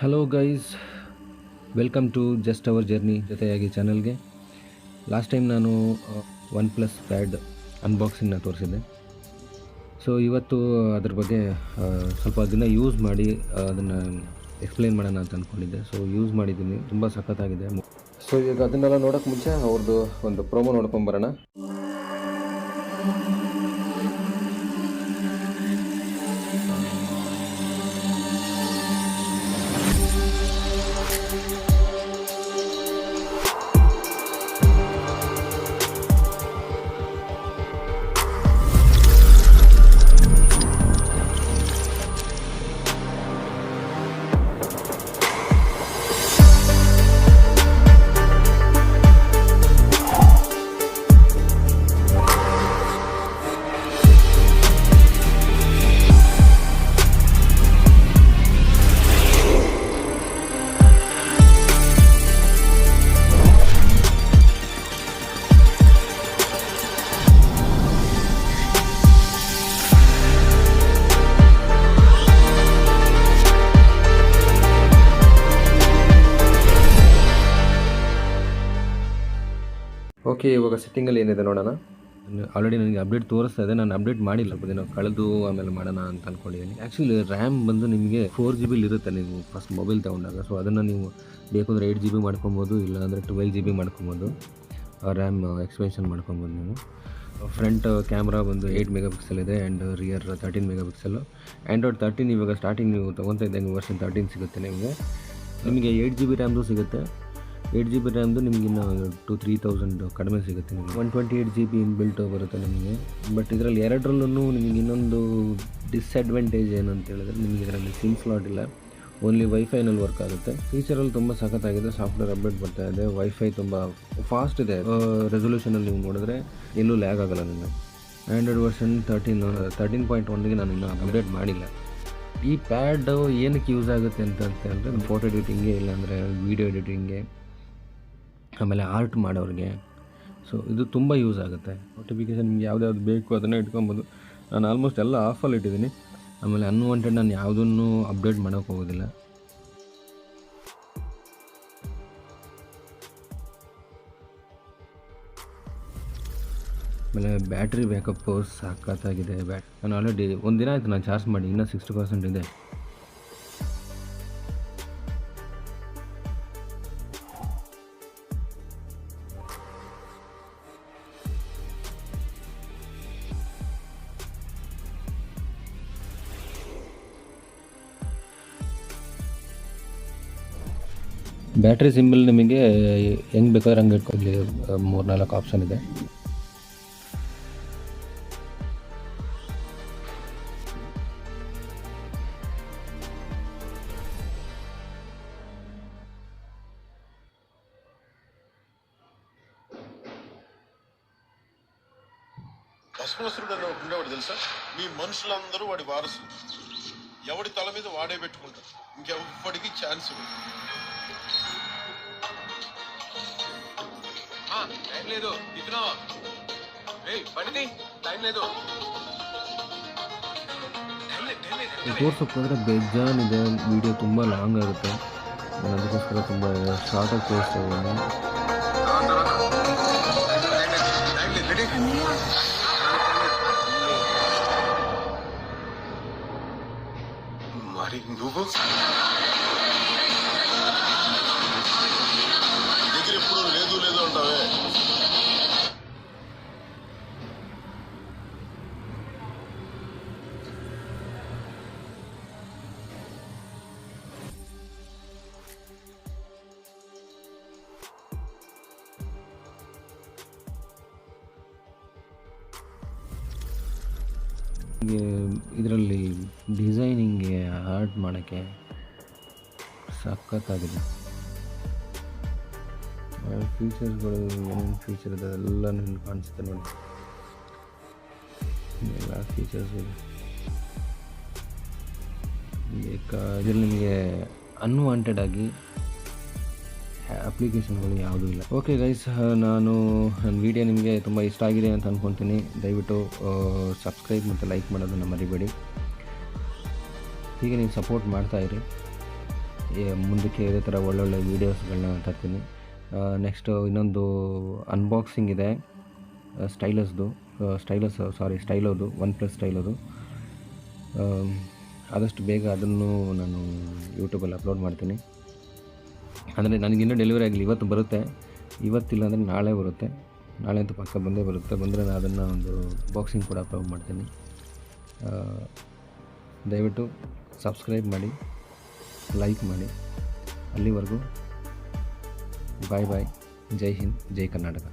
Hello guys, welcome to just our journey ಜೊತೆಯಾಗಿ ಚಾನಲ್ಗೆ. Last time ನಾನು OnePlus Pad ಅನ್ಬಾಕ್ಸಿಂಗ್ನ ತೋರಿಸಿದ್ದೆ. ಸೊ ಇವತ್ತು ಅದ್ರ ಬಗ್ಗೆ ಸ್ವಲ್ಪ ದಿನ ಯೂಸ್ ಮಾಡಿ ಅದನ್ನು ಎಕ್ಸ್ಪ್ಲೇನ್ ಮಾಡೋಣ ಅಂತ ಅಂದ್ಕೊಂಡಿದ್ದೆ. ಸೊ ಯೂಸ್ ಮಾಡಿದ್ದೀನಿ, ತುಂಬ ಸಖತ್ತಾಗಿದೆ. ಸೊ ಈಗ ಅದನ್ನೆಲ್ಲ ನೋಡೋಕ್ಕೆ ಮುಂಚೆ ಅವ್ರದ್ದು ಒಂದು ಪ್ರೋಮೋ ನೋಡ್ಕೊಂಬರೋಣ. ಓಕೆ, ಇವಾಗ ಸೆಟ್ಟಿಂಗಲ್ಲಿ ಏನಿದೆ ನೋಡೋಣ. ಆಲ್ರೆಡಿ ನನಗೆ ಅಪ್ಡೇಟ್ ತೋರಿಸ್ತಾ ಇದೆ. ನಾನು ಅಪ್ಡೇಟ್ ಮಾಡಿಲ್ಲ, ದಿನ ಕಳೆದು ಆಮೇಲೆ ಮಾಡೋಣ ಅಂತ ಅಂದ್ಕೊಂಡಿದ್ದೀನಿ. ಆ್ಯಕ್ಚುಲಿ ರ್ಯಾಮ್ ಬಂದು ನಿಮಗೆ 4 GB ಇರುತ್ತೆ ನೀವು ಫಸ್ಟ್ ಮೊಬೈಲ್ ತೊಗೊಂಡಾಗ. ಸೊ ಅದನ್ನು ನೀವು ಬೇಕಂದರೆ 8 GB ಮಾಡ್ಕೊಬೋದು, ಇಲ್ಲಾಂದರೆ 12 GB ಮಾಡ್ಕೊಬೋದು. ರ್ಯಾಮ್ ಎಕ್ಸ್ಪೆನ್ಷನ್ ಮಾಡ್ಕೊಬೋದು ನೀವು. ಫ್ರಂಟ್ ಕ್ಯಾಮ್ರಾ ಬಂದು 8 MP ಇದೆ ಆ್ಯಂಡ್ ರಿಯರ್ 13 MP. ಆ್ಯಂಡ್ರಾಯ್ಡ್ 13 ಇವಾಗ ಸ್ಟಾರ್ಟಿಂಗ್ ನೀವು ತೊಗೊತಾ ಇದ್ದಂಗೆ ವರ್ಷನ್ 13 ಸಿಗುತ್ತೆ ನಿಮಗೆ 8 GB ರ್ಯಾಮ್ದು ಸಿಗುತ್ತೆ. 8 GB ರ್ಯಾಮ್ದು ನಿಮ್ಗೆ ಇನ್ನೂ 2,000-3,000 ಕಡಿಮೆ ಸಿಗುತ್ತೆ. ನಿಮಗೆ 128 GB ಇನ್ಬಿಲ್ಟ್ ಬರುತ್ತೆ ನಿಮಗೆ. ಬಟ್ ಇದರಲ್ಲಿ ಎರಡರಲ್ಲೂ ನಿಮಗೆ ಇನ್ನೊಂದು ಡಿಸ್ಅಡ್ವಾಂಟೇಜ್ ಏನಂತ ಹೇಳಿದ್ರೆ, ನಿಮಗೆ ಇದರಲ್ಲಿ ಸಿಮ್ ಸ್ಲಾಟ್ ಇಲ್ಲ, ಓನ್ಲಿ ವೈಫೈನಲ್ಲಿ ವರ್ಕ್ ಆಗುತ್ತೆ. ಫೀಚರಲ್ಲಿ ತುಂಬ ಸಖತ್ತಾಗಿದೆ. ಸಾಫ್ಟ್ವೇರ್ ಅಪ್ಡೇಟ್ ಬರ್ತಾ ಇದೆ. ವೈಫೈ ತುಂಬ ಫಾಸ್ಟ್ ಇದೆ. ರೆಸೊಲ್ಯೂಷನಲ್ಲಿ ನೀವು ನೋಡಿದ್ರೆ ಎಲ್ಲೂ ಲ್ಯಾಗ್ ಆಗೋಲ್ಲ ನಿಮಗೆ. ಆ್ಯಂಡ್ರಾಯ್ಡ್ ವರ್ಷನ್ 13.1ಗೆ ನಾನು ಇನ್ನೂ ಅಪ್ಡೇಟ್ ಮಾಡಿಲ್ಲ. ಈ ಪ್ಯಾಡ್ ಏನಕ್ಕೆ ಯೂಸ್ ಆಗುತ್ತೆ ಅಂತ ಹೇಳಿದ್ರೆ, ಫೋಟೋ ಎಡಿಟಿಂಗ್ಗೆ, ಇಲ್ಲಾಂದರೆ ವೀಡಿಯೋ ಎಡಿಟಿಂಗ್ಗೆ, ಆಮೇಲೆ ಆರ್ಟ್ ಮಾಡೋರಿಗೆ. ಸೊ ಇದು ತುಂಬ ಯೂಸ್ ಆಗುತ್ತೆ. ನೋಟಿಫಿಕೇಷನ್ ನಿಮ್ಗೆ ಯಾವ್ದು ಬೇಕು ಅದನ್ನೇ ಇಟ್ಕೊಬೋದು. ನಾನು ಆಲ್ಮೋಸ್ಟ್ ಎಲ್ಲ ಆಫಲ್ಲಿ ಇಟ್ಟಿದ್ದೀನಿ. ಆಮೇಲೆ ಅನ್ವಾಂಟೆಡ್ ನಾನು ಯಾವುದನ್ನು ಅಪ್ಡೇಟ್ ಮಾಡೋಕ್ಕೆ ಹೋಗೋದಿಲ್ಲ. ಆಮೇಲೆ ಬ್ಯಾಟ್ರಿ ಬ್ಯಾಕಪ್ಪು ಸಖತ್ತಾಗಿದೆ. ನಾನು ಆಲ್ರೆಡಿ ಒಂದು ದಿನ ಆಯಿತು ನಾನು ಚಾರ್ಜ್ ಮಾಡಿ, ಇನ್ನೂ 60% ಇದೆ. ಬ್ಯಾಟ್ರಿ ಸಿಂಬಲ್ ನಿಮಗೆ ಹೆಂಗೆ ಬೇಕಾದ್ರೆ ಹಂಗೆ ಇಟ್ಕೊಳ್ಳಿ. 3-4 ಆಪ್ಷನ್ ಇದೆ. భస్మాసురుడు అనే ఒక ఉండేవాడు తెలుసా? మీ మనుషులందరూ వాడి వారసులు. ఎవడి తల మీద వాడే పెట్టుకుంటాడు. ఇంకెవ్వడికి ఛాన్స్ ఇవ్వడు. టైం లేదు, తిప్పున్నావా? పడితే టైం లేదు. ತೋರ್ಸೋಕ್ಕೋದ್ರೆ ಬೇಜಾನಿದೆ. ವಿಡಿಯೋ ತುಂಬ ಲಾಂಗ್ ಆಗುತ್ತೆ. ನಾನು ಅದಕ್ಕೋಸ್ಕರ ತುಂಬ ಶಾರ್ಟಾಗಿ ತೋರಿಸ್ತಾ ಇದ್ದೀನಿ. మరి నువ్వు దగ్గర ఎప్పుడు లేదు లేదు అంటావే. ಇದರಲ್ಲಿ ಡಿಸೈನಿಂಗ್ಗೆ, ಆರ್ಟ್ ಮಾಡೋಕ್ಕೆ ಸಖತ್ತಾಗಿದೆ. ಫೀಚರ್ಸ್ಗಳು ಏನೇನು ಫೀಚರ್ ಇದೆ ಎಲ್ಲ ನಿಮ್ಗೆ ಕಾಣಿಸುತ್ತೆ ನೋಡಿ. ಎಲ್ಲ ಫೀಚರ್ಸ್ ಇದೆ. ಇದರಲ್ಲಿ ನಿಮಗೆ ಅನ್ವಾಂಟೆಡ್ ಆಗಿ ಅಪ್ಲಿಕೇಶನ್ಗಳು ಯಾವುದೂ ಇಲ್ಲ. ಓಕೆ ಗೈಸ್, ನನ್ನ ವಿಡಿಯೋ ನಿಮಗೆ ತುಂಬ ಇಷ್ಟ ಆಗಿದೆ ಅಂತ ಅಂದ್ಕೊತೀನಿ. ದಯವಿಟ್ಟು ಸಬ್ಸ್ಕ್ರೈಬ್ ಮತ್ತು ಲೈಕ್ ಮಾಡೋದನ್ನು ಮರಿಬೇಡಿ. ಹೀಗೆ ನೀವು ಸಪೋರ್ಟ್ ಮಾಡ್ತಾಯಿರಿ. ಮುಂದಕ್ಕೆ ಇದೇ ಥರ ಒಳ್ಳೊಳ್ಳೆ ವೀಡಿಯೋಸ್ಗಳನ್ನ ತರ್ತೀನಿ. ನೆಕ್ಸ್ಟು ಇನ್ನೊಂದು ಅನ್ಬಾಕ್ಸಿಂಗ್ ಇದೆ ಸ್ಟೈಲೋದು OnePlus ಸ್ಟೈಲೋದು. ಆದಷ್ಟು ಬೇಗ ಅದನ್ನು ನಾನು ಯೂಟ್ಯೂಬಲ್ಲಿ ಅಪ್ಲೋಡ್ ಮಾಡ್ತೀನಿ. ಅಂದರೆ ನನಗಿನ್ನೂ ಡೆಲಿವರಿ ಆಗಲಿ, ಇವತ್ತು ಬರುತ್ತೆ, ಇವತ್ತಿಲ್ಲ ಅಂದರೆ ನಾಳೆ ಬರುತ್ತೆ. ನಾಳೆ ಅಂತೂ ಪಕ್ಕ ಬಂದೇ ಬರುತ್ತೆ. ಬಂದರೆ ನಾನು ಅದನ್ನು ಒಂದು ಬಾಕ್ಸಿಂಗ್ ಕೂಡ ಅಪ್ಲೋಡ್ ಮಾಡ್ತೀನಿ. ದಯವಿಟ್ಟು ಸಬ್ಸ್ಕ್ರೈಬ್ ಮಾಡಿ, ಲೈಕ್ ಮಾಡಿ. ಅಲ್ಲಿವರೆಗೂ ಬಾಯ್. ಜೈ ಹಿಂದ್, ಜೈ ಕರ್ನಾಟಕ.